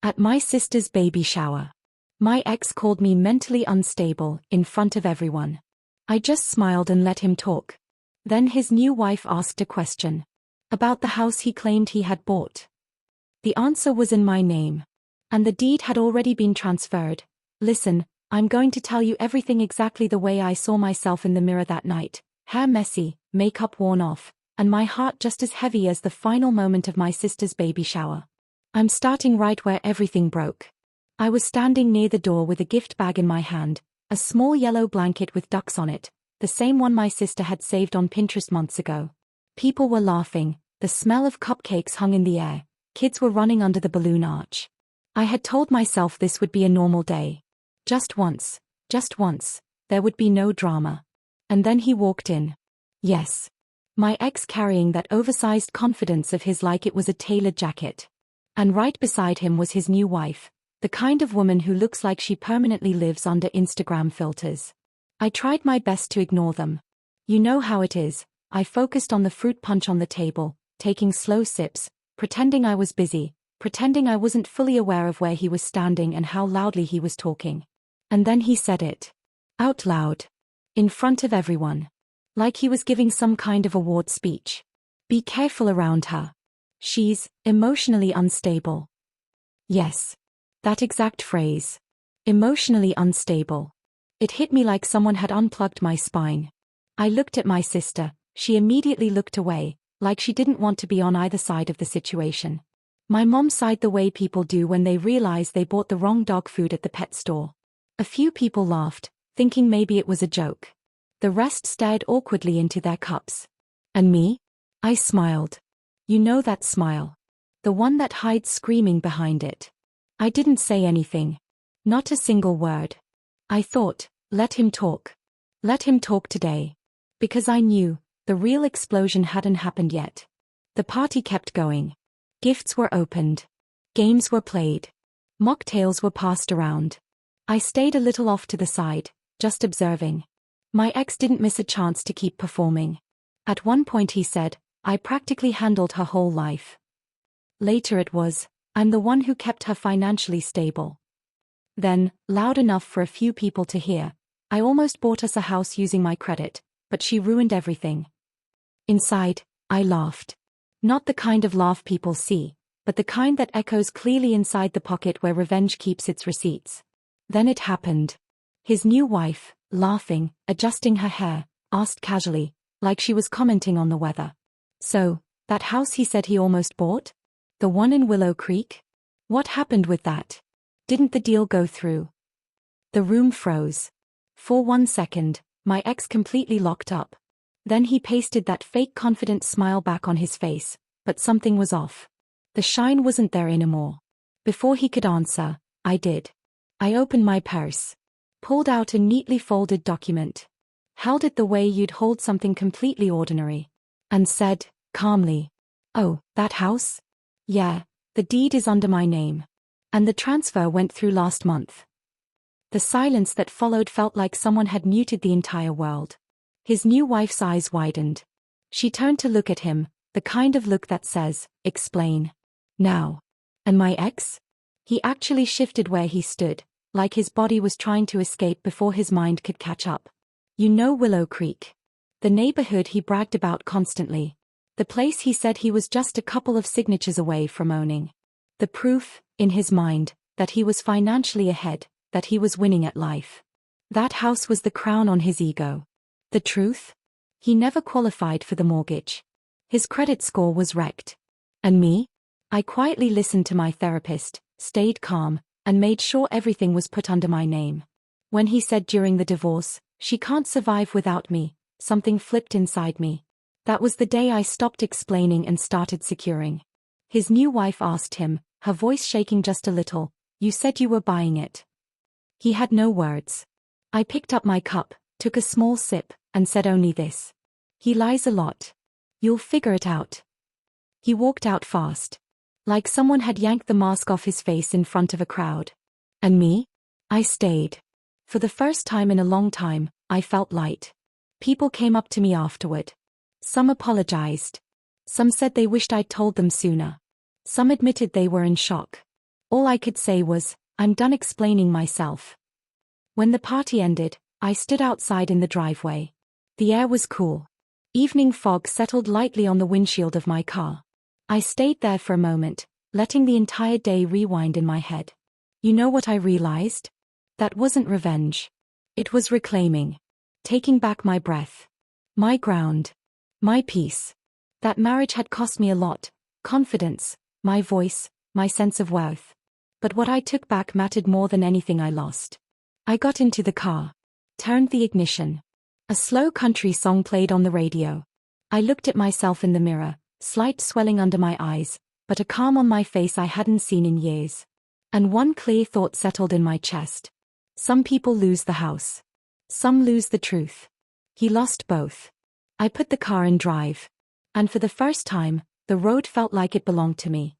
At my sister's baby shower. My ex called me mentally unstable in front of everyone. I just smiled and let him talk. Then his new wife asked a question. About the house he claimed he had bought. The answer was in my name. And the deed had already been transferred. Listen, I'm going to tell you everything exactly the way I saw myself in the mirror that night. Hair messy, makeup worn off, and my heart just as heavy as the final moment of my sister's baby shower. I'm starting right where everything broke. I was standing near the door with a gift bag in my hand, a small yellow blanket with ducks on it, the same one my sister had saved on Pinterest months ago. People were laughing, the smell of cupcakes hung in the air, kids were running under the balloon arch. I had told myself this would be a normal day. Just once, there would be no drama. And then he walked in. Yes. My ex carrying that oversized confidence of his like it was a tailored jacket. And right beside him was his new wife, the kind of woman who looks like she permanently lives under Instagram filters. I tried my best to ignore them. You know how it is, I focused on the fruit punch on the table, taking slow sips, pretending I was busy, pretending I wasn't fully aware of where he was standing and how loudly he was talking. And then he said it. Out loud. In front of everyone. Like he was giving some kind of award speech. Be careful around her. She's emotionally unstable. Yes. That exact phrase. Emotionally unstable. It hit me like someone had unplugged my spine. I looked at my sister, she immediately looked away, like she didn't want to be on either side of the situation. My mom sighed the way people do when they realize they bought the wrong dog food at the pet store. A few people laughed, thinking maybe it was a joke. The rest stared awkwardly into their cups. And me? I smiled. You know that smile. The one that hides screaming behind it. I didn't say anything. Not a single word. I thought, let him talk. Let him talk today. Because I knew, the real explosion hadn't happened yet. The party kept going. Gifts were opened. Games were played. Mocktails were passed around. I stayed a little off to the side, just observing. My ex didn't miss a chance to keep performing. At one point he said, I practically handled her whole life. Later it was, I'm the one who kept her financially stable. Then, loud enough for a few people to hear, I almost bought us a house using my credit, but she ruined everything. Inside, I laughed. Not the kind of laugh people see, but the kind that echoes clearly inside the pocket where revenge keeps its receipts. Then it happened. His new wife, laughing, adjusting her hair, asked casually, like she was commenting on the weather. So, that house he said he almost bought? The one in Willow Creek? What happened with that? Didn't the deal go through? The room froze. For 1 second, my ex completely locked up. Then he pasted that fake confident smile back on his face, but something was off. The shine wasn't there anymore. Before he could answer, I did. I opened my purse. Pulled out a neatly folded document. Held it the way you'd hold something completely ordinary. And said, calmly, oh, that house? Yeah, the deed is under my name. And the transfer went through last month. The silence that followed felt like someone had muted the entire world. His new wife's eyes widened. She turned to look at him, the kind of look that says, explain. Now. And my ex? He actually shifted where he stood, like his body was trying to escape before his mind could catch up. You know Willow Creek. The neighborhood he bragged about constantly. The place he said he was just a couple of signatures away from owning. The proof, in his mind, that he was financially ahead, that he was winning at life. That house was the crown on his ego. The truth? He never qualified for the mortgage. His credit score was wrecked. And me? I quietly listened to my therapist, stayed calm, and made sure everything was put under my name. When he said during the divorce, she can't survive without me, something flipped inside me. That was the day I stopped explaining and started securing. His new wife asked him, her voice shaking just a little, you said you were buying it. He had no words. I picked up my cup, took a small sip, and said only this. He lies a lot. You'll figure it out. He walked out fast. Like someone had yanked the mask off his face in front of a crowd. And me? I stayed. For the first time in a long time, I felt light. People came up to me afterward. Some apologized. Some said they wished I'd told them sooner. Some admitted they were in shock. All I could say was, I'm done explaining myself. When the party ended, I stood outside in the driveway. The air was cool. Evening fog settled lightly on the windshield of my car. I stayed there for a moment, letting the entire day rewind in my head. You know what I realized? That wasn't revenge. It was reclaiming. Taking back my breath. My ground. My peace. That marriage had cost me a lot: confidence, my voice, my sense of worth. But what I took back mattered more than anything I lost. I got into the car. Turned the ignition. A slow country song played on the radio. I looked at myself in the mirror, slight swelling under my eyes, but a calm on my face I hadn't seen in years. And one clear thought settled in my chest. Some people lose the house. Some lose the truth. He lost both. I put the car in drive. And for the first time, the road felt like it belonged to me.